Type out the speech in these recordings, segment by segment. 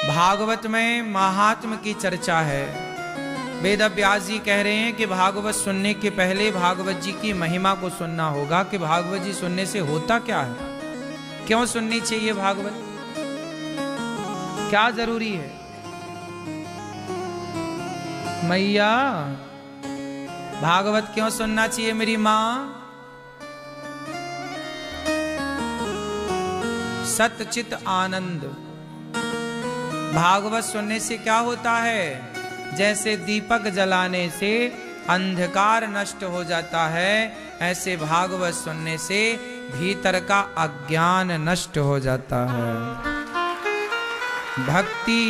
भागवत में महात्म की चर्चा है। वेद व्यास जी कह रहे हैं कि भागवत सुनने के पहले भागवत जी की महिमा को सुनना होगा कि भागवत जी सुनने से होता क्या है, क्यों सुननी चाहिए भागवत, क्या जरूरी है। मैया भागवत क्यों सुनना चाहिए मेरी मां? सतचित आनंद। भागवत सुनने से क्या होता है? जैसे दीपक जलाने से अंधकार नष्ट हो जाता है, ऐसे भागवत सुनने से भीतर का अज्ञान नष्ट हो जाता है। भक्ति,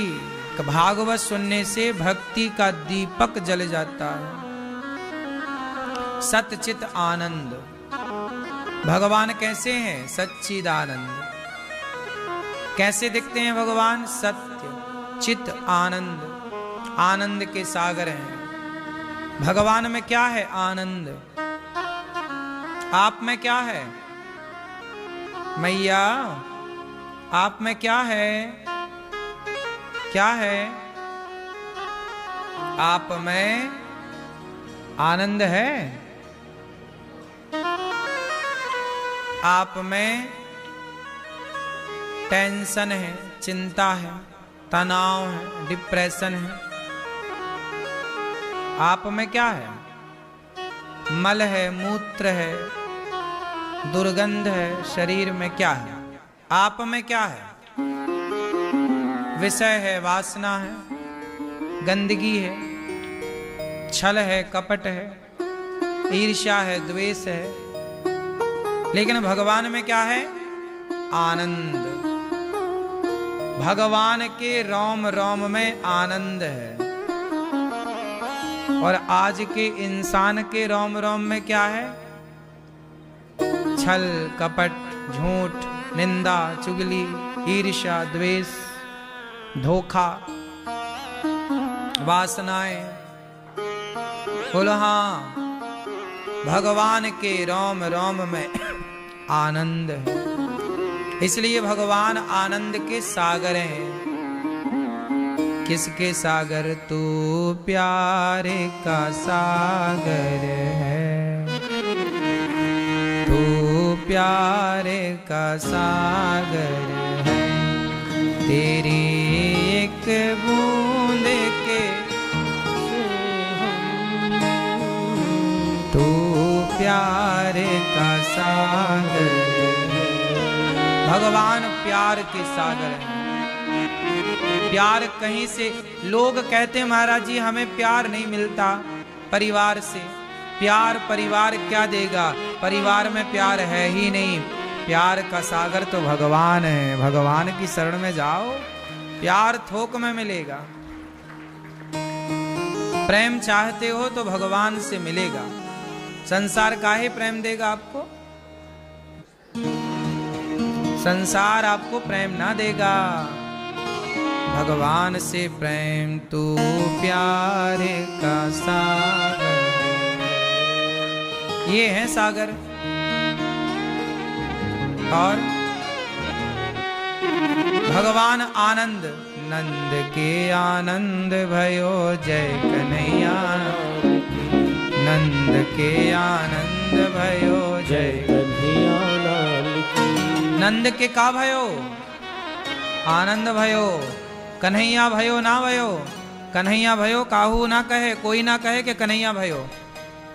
भागवत सुनने से भक्ति का दीपक जल जाता है। सतचित आनंद। भगवान कैसे हैं? सच्चिदानंद। कैसे दिखते हैं भगवान? सत्य चित आनंद, आनंद के सागर हैं। भगवान में क्या है? आनंद। आप में क्या है? मैया आप में क्या है? क्या है? आप में आनंद है? आप में टेंशन है, चिंता है, तनाव है, डिप्रेशन है? आप में क्या है? मल है, मूत्र है, दुर्गंध है, शरीर में क्या है? आप में क्या है? विषय है, वासना है, गंदगी है, छल है, कपट है, ईर्ष्या है, द्वेष है। लेकिन भगवान में क्या है? आनंद। भगवान के रोम रोम में आनंद है। और आज के इंसान के रोम रोम में क्या है? छल, कपट, झूठ, निंदा, चुगली, ईर्ष्या, द्वेष, धोखा, वासनाएं। बोलो हाँ, भगवान के रोम रोम में आनंद है। इसलिए भगवान आनंद के सागर हैं। किसके सागर? तू प्यारे का सागर है, तू प्यारे का सागर है। तेरी एक बूंद के तू प्यारे का सागर है। भगवान प्यार के सागर हैं। प्यार कहीं से, लोग कहते हैं महाराज जी हमें प्यार नहीं मिलता परिवार से। प्यार परिवार क्या देगा? परिवार में प्यार है ही नहीं। प्यार का सागर तो भगवान है। भगवान की शरण में जाओ, प्यार थोक में मिलेगा। प्रेम चाहते हो तो भगवान से मिलेगा। संसार काहे प्रेम देगा आपको? संसार आपको प्रेम ना देगा। भगवान से प्रेम तू प्यारे का सागर। ये है सागर। और भगवान आनंद। नंद के आनंद भयो जय कन्हैया, नंद के आनंद भयो जय कन्हैया। नंद के का भयो? आनंद भयो। कन्हैया भयो ना भयो। कन्हैया भयो काहू ना कहे, कोई ना कहे कि कन्हैया भयो,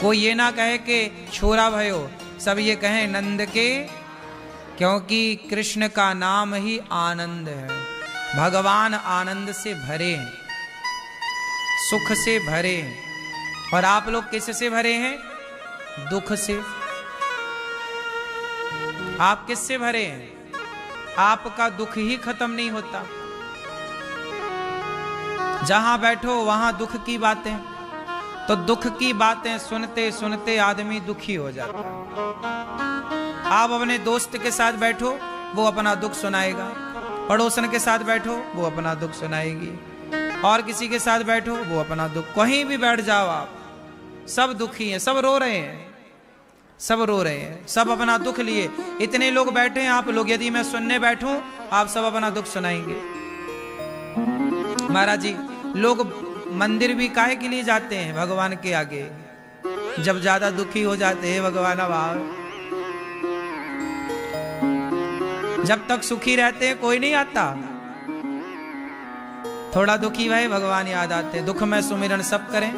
कोई ये ना कहे कि छोरा भयो। सब ये कहें नंद के, क्योंकि कृष्ण का नाम ही आनंद है। भगवान आनंद से भरे हैं, सुख से भरे हैं। और आप लोग किससे भरे हैं? दुख से। आप किससे भरे हैं? आपका दुख ही खत्म नहीं होता। जहां बैठो वहां दुख की बातें, तो दुख की बातें सुनते सुनते आदमी दुखी हो जाता है। आप अपने दोस्त के साथ बैठो, वो अपना दुख सुनाएगा। पड़ोसन के साथ बैठो, वो अपना दुख सुनाएगी। और किसी के साथ बैठो, वो अपना दुख। कहीं भी बैठ जाओ आप, सब दुखी हैं, सब रो रहे हैं, सब रो रहे हैं, सब अपना दुख लिए। इतने लोग बैठे हैं आप लोग, यदि मैं सुनने बैठूं, आप सब अपना दुख सुनाएंगे। महाराज जी, लोग मंदिर भी काहे के लिए जाते हैं? भगवान के आगे। जब ज्यादा दुखी हो जाते हैं, भगवान अब जब तक सुखी रहते हैं कोई नहीं आता। थोड़ा दुखी भाई भगवान याद आते। दुख में सुमिरन सब करें,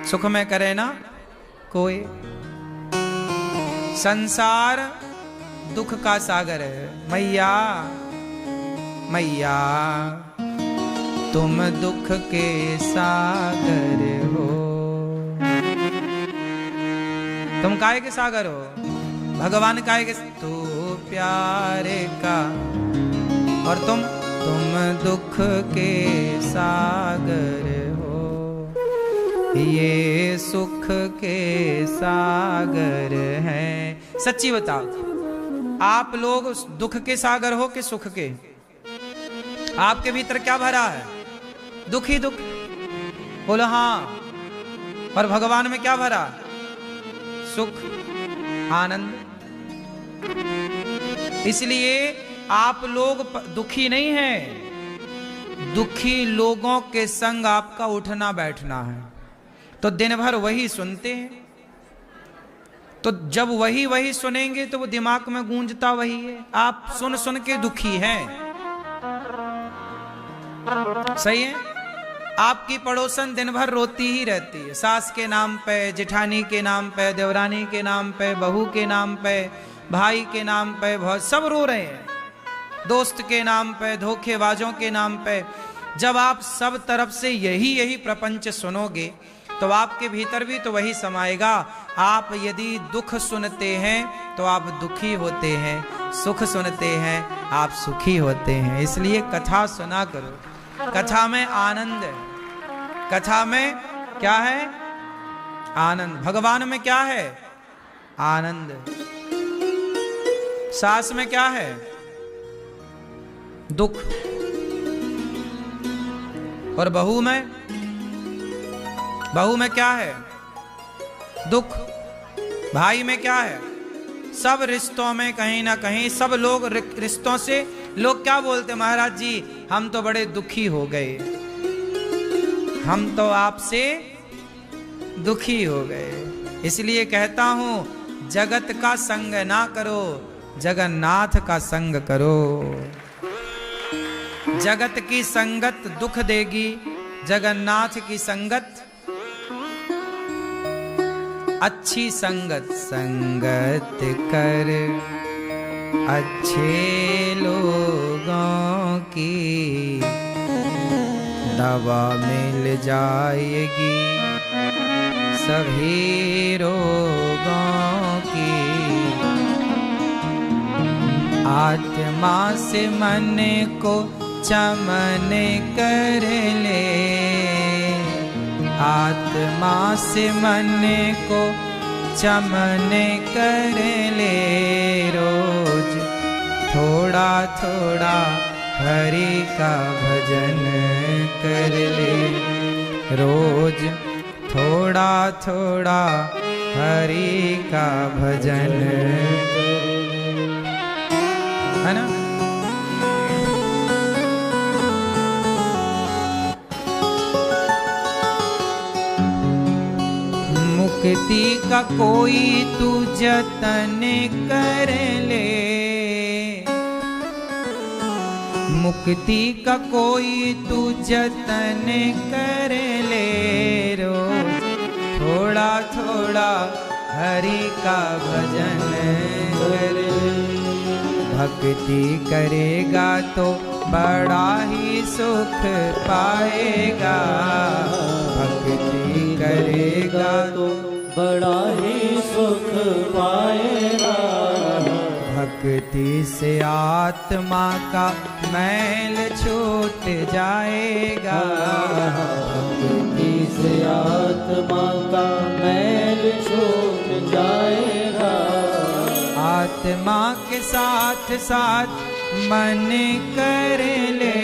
सुख में करे ना कोई। संसार दुख का सागर है। मैया मैया तुम दुख के सागर हो। तुम काहे के सागर हो? भगवान काहे के? तू प्यारे का, और तुम दुख के सागर हो। ये सुख के सागर हैं। सच्ची बताओ, आप लोग दुख के सागर हो कि सुख के? आपके भीतर क्या भरा है? दुख ही दुख। बोलो हाँ। और भगवान में क्या भरा? सुख, आनंद। इसलिए आप लोग दुखी नहीं हैं। दुखी लोगों के संग आपका उठना बैठना है। तो दिन भर वही सुनते हैं, तो जब वही सुनेंगे तो वो दिमाग में गूंजता वही है। आप सुन सुन के दुखी हैं। सही है? आपकी पड़ोसन दिन भर रोती ही रहती है। सास के नाम पे, जेठानी के नाम पे, देवरानी के नाम पे, बहू के नाम पे, भाई के नाम पे, बहुत सब रो रहे हैं। दोस्त के नाम पे, धोखेबाजों के नाम पे। जब आप सब तरफ से यही प्रपंच सुनोगे तो आपके भीतर भी तो वही समाएगा। आप यदि दुख सुनते हैं तो आप दुखी होते हैं, सुख सुनते हैं आप सुखी होते हैं। इसलिए कथा सुना करो। कथा में आनंद है। कथा में क्या है? आनंद। भगवान में क्या है? आनंद। सास में क्या है? दुख। और बहू में क्या है? दुख। भाई में क्या है? सब रिश्तों में कहीं ना कहीं सब लोग रिश्तों से लोग क्या बोलते? महाराज जी हम तो बड़े दुखी हो गए, हम तो आपसे दुखी हो गए। इसलिए कहता हूं जगत का संग ना करो, जगन्नाथ का संग करो। जगत की संगत दुख देगी, जगन्नाथ की संगत अच्छी संगत। संगत कर अच्छे लोगों की, दवा मिल जाएगी सभी रोगों की। आत्मा से मन को चमन कर ले, आत्मा से मन को चमन कर ले। रोज थोड़ा थोड़ा हरि का भजन कर ले, रोज थोड़ा थोड़ा हरि का भजन कर ले। है ना? मुक्ति का कोई तू जतन कर ले, मुक्ति का कोई तू जतन कर ले। रोज थोड़ा थोड़ा हरि का भजन कर ले। भक्ति करेगा तो बड़ा ही सुख पाएगा, भक्ति करेगा तो बड़ा ही सुख पाएगा। भक्ति से आत्मा का मैल छूट जाएगा, भक्ति से आत्मा का मैल छूट जाएगा। आत्मा के साथ साथ मन कर ले,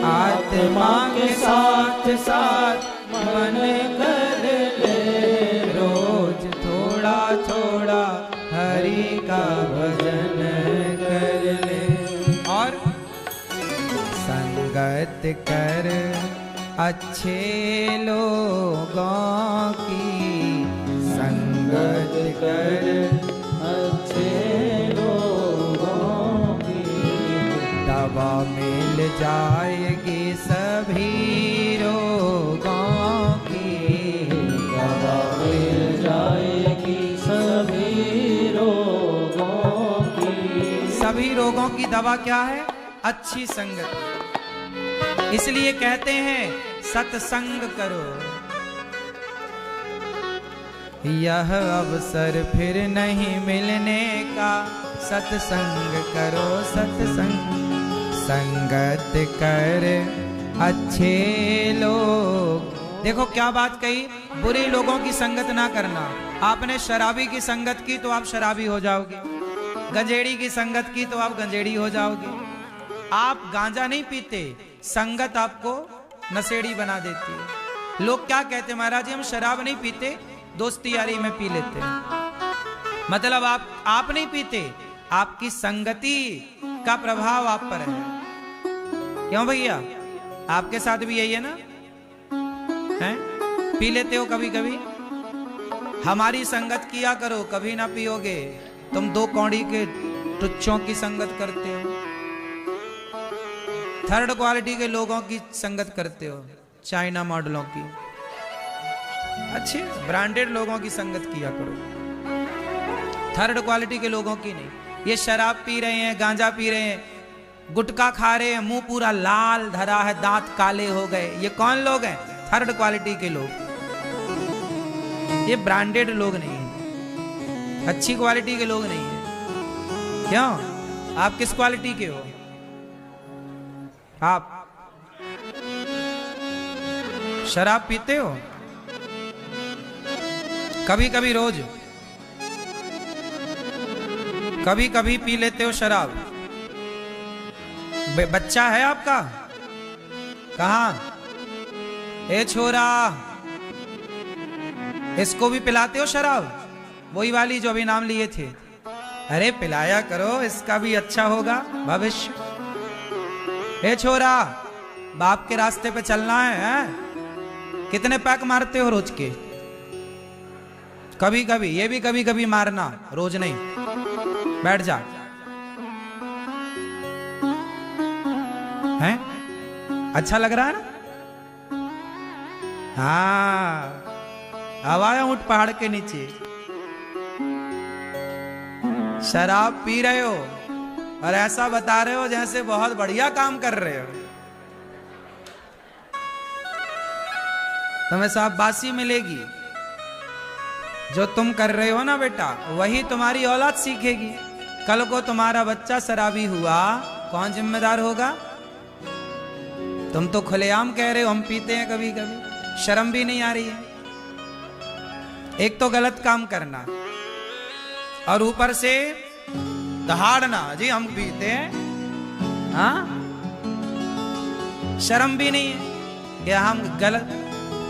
आत्मा के साथ साथ मन कर ले। रोज थोड़ा थोड़ा हरि का भजन कर ले। और संग संगत कर अच्छे लोगों की, संगत कर अच्छे लोगों की, दवा मिल जाएगी सभी रोगों की, दवा मिल जाएगी सभी रोगों की। सभी रोगों की दवा क्या है? अच्छी संगत। इसलिए कहते हैं सत्संग करो। यह अवसर फिर नहीं मिलने का, सत्संग करो सत्संग। संगत कर अच्छे लोग। देखो क्या बात कही, बुरे लोगों की संगत ना करना। आपने शराबी की संगत की तो आप शराबी हो जाओगे, गंजेड़ी की संगत की तो आप गंजेड़ी हो जाओगे। आप गांजा नहीं पीते, संगत आपको नशेड़ी बना देती है। लोग क्या कहते हैं, महाराज जी हम शराब नहीं पीते, दोस्ती यारी में पी लेते हैं। मतलब आप नहीं पीते, आपकी संगति का प्रभाव आप पर है। क्यों भैया, आपके साथ भी यही है ना? हैं? पी लेते हो कभी कभी। हमारी संगत किया करो, कभी ना पियोगे। तुम दो कौड़ी के टुच्चों की संगत करते हो, थर्ड क्वालिटी के लोगों की संगत करते हो, चाइना मॉडलों की। अच्छे ब्रांडेड लोगों की संगत किया करो, थर्ड क्वालिटी के लोगों की नहीं। ये शराब पी रहे हैं, गांजा पी रहे हैं, गुटखा खा रहे हैं, मुंह पूरा लाल धरा है, दांत काले हो गए, ये कौन लोग हैं? थर्ड क्वालिटी के लोग। ये ब्रांडेड लोग नहीं है, अच्छी क्वालिटी के लोग नहीं है। क्यों? आप किस क्वालिटी के हो? आप शराब पीते हो कभी कभी, रोज कभी कभी पी लेते हो शराब। बच्चा है आपका? कहां? ए छोरा, इसको भी पिलाते हो शराब? वही वाली जो अभी नाम लिए थे। अरे पिलाया करो, इसका भी अच्छा होगा भविष्य। ए छोरा, बाप के रास्ते पे चलना है? कितने पैक मारते हो रोज के? कभी कभी, ये भी कभी कभी मारना, रोज नहीं। बैठ जा। हैं? अच्छा लग रहा है ना? हाँ, हवाया ऊंट पहाड़ के नीचे। शराब पी रहे हो और ऐसा बता रहे हो जैसे बहुत बढ़िया काम कर रहे हो। तुम्हें शाबाशी मिलेगी। जो तुम कर रहे हो ना बेटा, वही तुम्हारी औलाद सीखेगी। कल को तुम्हारा बच्चा शराबी हुआ, कौन जिम्मेदार होगा? तुम तो खुलेआम कह रहे हो हम पीते हैं कभी कभी, शर्म भी नहीं आ रही है। एक तो गलत काम करना और ऊपर से दहाड़ना, जी हम पीते हैं। हाँ, शर्म भी नहीं है कि हम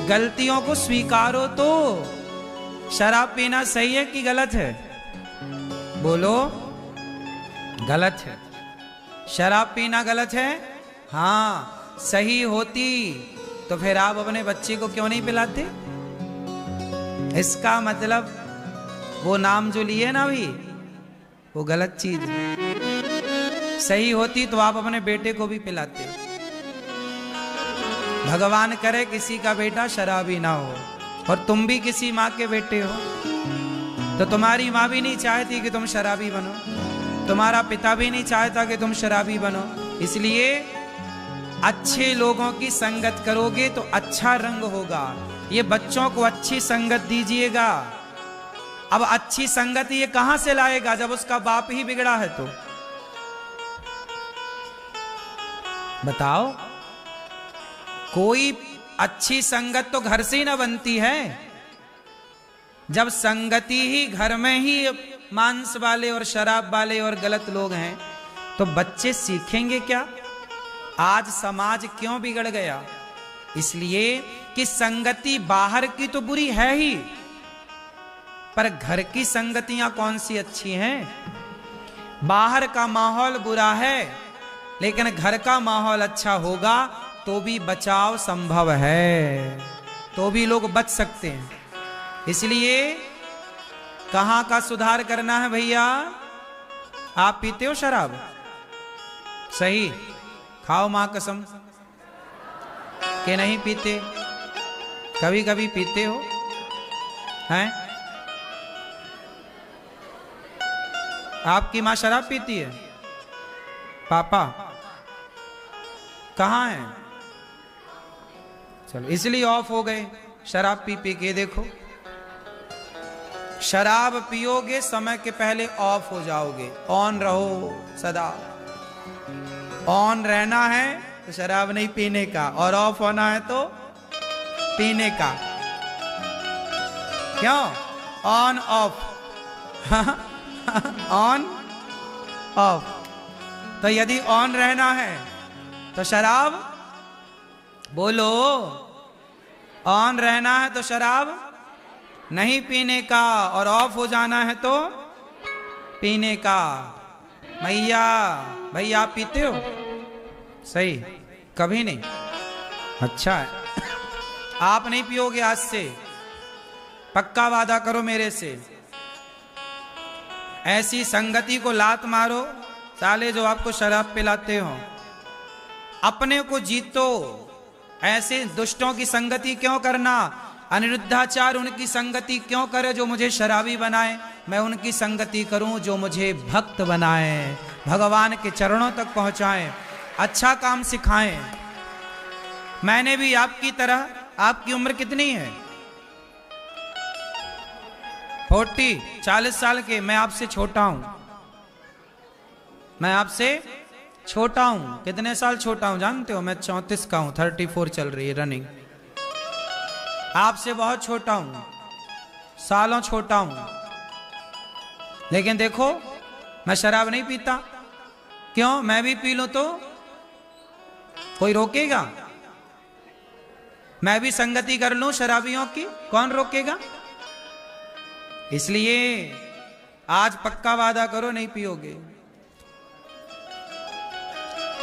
गलतियों को स्वीकारो। तो शराब पीना सही है कि गलत है? बोलो, गलत है। शराब पीना गलत है? हाँ, सही होती तो फिर आप अपने बच्चे को क्यों नहीं पिलाते? इसका मतलब वो नाम जो लिए ना अभी, वो गलत चीज है। सही होती तो आप अपने बेटे को भी पिलाते। भगवान करे किसी का बेटा शराबी ना हो, और तुम भी किसी माँ के बेटे हो, तो तुम्हारी माँ भी नहीं चाहती कि तुम शराबी बनो, तुम्हारा पिता भी नहीं चाहता कि तुम शराबी बनो। इसलिए अच्छे लोगों की संगत करोगे तो अच्छा रंग होगा। ये बच्चों को अच्छी संगत दीजिएगा। अब अच्छी संगत ये कहां से लाएगा जब उसका बाप ही बिगड़ा है? तो बताओ, कोई अच्छी संगत तो घर से ही ना बनती है। जब संगति ही घर में ही मांस वाले और शराब वाले और गलत लोग हैं, तो बच्चे सीखेंगे क्या? आज समाज क्यों बिगड़ गया? इसलिए कि संगति बाहर की तो बुरी है ही, पर घर की संगतियां कौन सी अच्छी हैं? बाहर का माहौल बुरा है, लेकिन घर का माहौल अच्छा होगा तो भी बचाव संभव है, तो भी लोग बच सकते हैं। इसलिए कहां का सुधार करना है भैया? आप पीते हो शराब? सही, खाओ मां कसम कि नहीं पीते। कभी कभी पीते हो हैं? आपकी मां शराब पीती है? पापा कहां है? चलो इसलिए ऑफ हो गए। शराब पी पी के देखो, शराब पियोगे समय के पहले ऑफ हो जाओगे। ऑन रहो सदा। ऑन रहना है तो शराब नहीं पीने का, और ऑफ होना है तो पीने का। क्यों? On off on off. तो यदि ऑन रहना है तो शराब, बोलो, ऑन रहना है तो शराब नहीं पीने का, और ऑफ हो जाना है तो पीने का। भैया भैया आप पीते हो? सही, कभी नहीं। अच्छा है, आप नहीं पियोगे आज से, पक्का वादा करो मेरे से। ऐसी संगति को लात मारो साले जो आपको शराब पिलाते हो। अपने को जीतो, ऐसे दुष्टों की संगति क्यों करना? अनिरुद्धाचार्य उनकी संगति क्यों करे जो मुझे शराबी बनाए? मैं उनकी संगति करूं जो मुझे भक्त बनाए, भगवान के चरणों तक पहुंचाएं, अच्छा काम सिखाएं। मैंने भी आपकी तरह, आपकी उम्र कितनी है? 40 साल के। मैं आपसे छोटा हूं, मैं आपसे छोटा हूं। कितने साल छोटा हूं जानते हो? मैं 34 का हूं, 34 चल रही है रनिंग। आपसे बहुत छोटा हूं, सालों छोटा हूं। लेकिन देखो मैं शराब नहीं पीता। क्यों? मैं भी पी लूं तो कोई रोकेगा? मैं भी संगति कर लूं शराबियों की, कौन रोकेगा? इसलिए आज पक्का वादा करो नहीं पियोगे।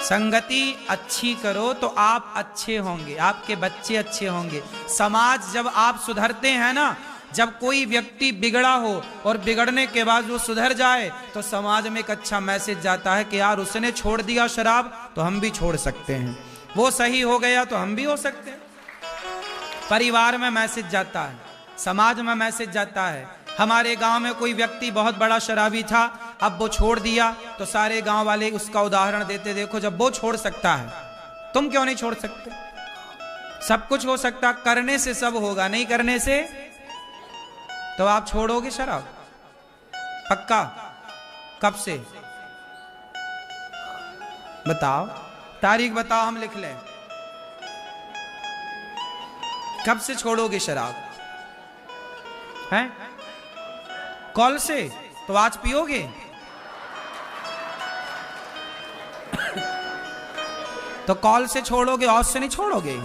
संगति अच्छी करो तो आप अच्छे होंगे, आपके बच्चे अच्छे होंगे। समाज जब आप सुधरते हैं ना, जब कोई व्यक्ति बिगड़ा हो और बिगड़ने के बाद वो सुधर जाए तो समाज में एक अच्छा मैसेज जाता है कि यार उसने छोड़ दिया शराब तो हम भी छोड़ सकते हैं, वो सही हो गया तो हम भी हो सकते हैं। परिवार में मैसेज जाता है, समाज में मैसेज जाता है। हमारे गांव में कोई व्यक्ति बहुत बड़ा शराबी था, अब वो छोड़ दिया तो सारे गांव वाले उसका उदाहरण देते, देखो जब वो छोड़ सकता है तुम क्यों नहीं छोड़ सकते? सब कुछ हो सकता, करने से सब होगा, नहीं करने से तो आप छोड़ोगे शराब पक्का? कब से बताओ, तारीख बताओ, हम लिख लें। कब से छोड़ोगे शराब? हैं? कल से? तो आज पियोगे? तो कल से छोड़ोगे, आज से नहीं छोड़ोगे?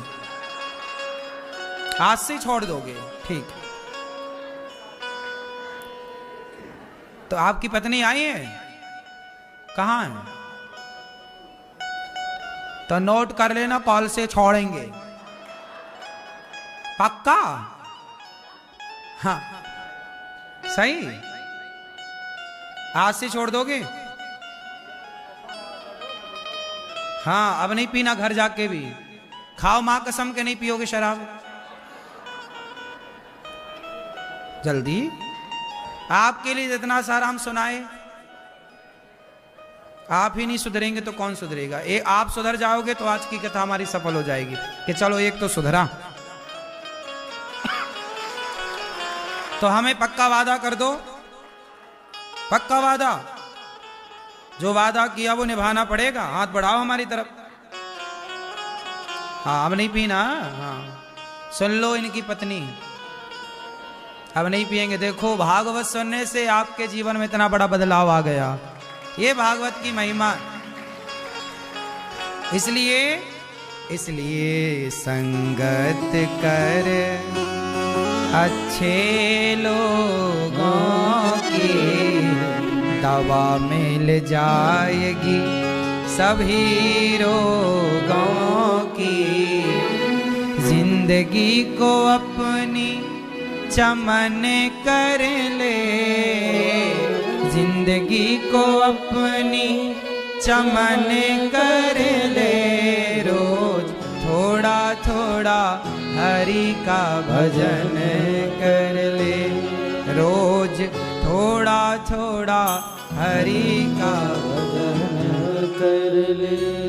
आज से छोड़ दोगे, ठीक। तो आपकी पत्नी आई है? कहां है? तो नोट कर लेना, कल से छोड़ेंगे पक्का? हाँ सही, आज से छोड़ दोगे? हाँ, अब नहीं पीना, घर जाके भी खाओ मां कसम के नहीं पियोगे शराब। जल्दी। आपके लिए जितना सारा हम सुनाए, आप ही नहीं सुधरेंगे तो कौन सुधरेगा? आप सुधर जाओगे तो आज की कथा हमारी सफल हो जाएगी कि चलो एक तो सुधरा। तो हमें पक्का वादा कर दो, पक्का वादा। जो वादा किया वो निभाना पड़ेगा। हाथ बढ़ाओ हमारी तरफ। हाँ, अब नहीं पीना। हाँ, सुन लो इनकी पत्नी, अब नहीं पिएंगे। देखो भागवत सुनने से आपके जीवन में इतना बड़ा बदलाव आ गया, ये भागवत की महिमा। इसलिए संगत कर अच्छे लोगों की, दवा मिल जाएगी सभी रोगों की। जिंदगी को अपनी चमन कर ले, जिंदगी को अपनी चमन कर ले। रोज थोड़ा थोड़ा हरि का भजन कर ले, रोज थोड़ा थोड़ा हरि का भजन कर ले।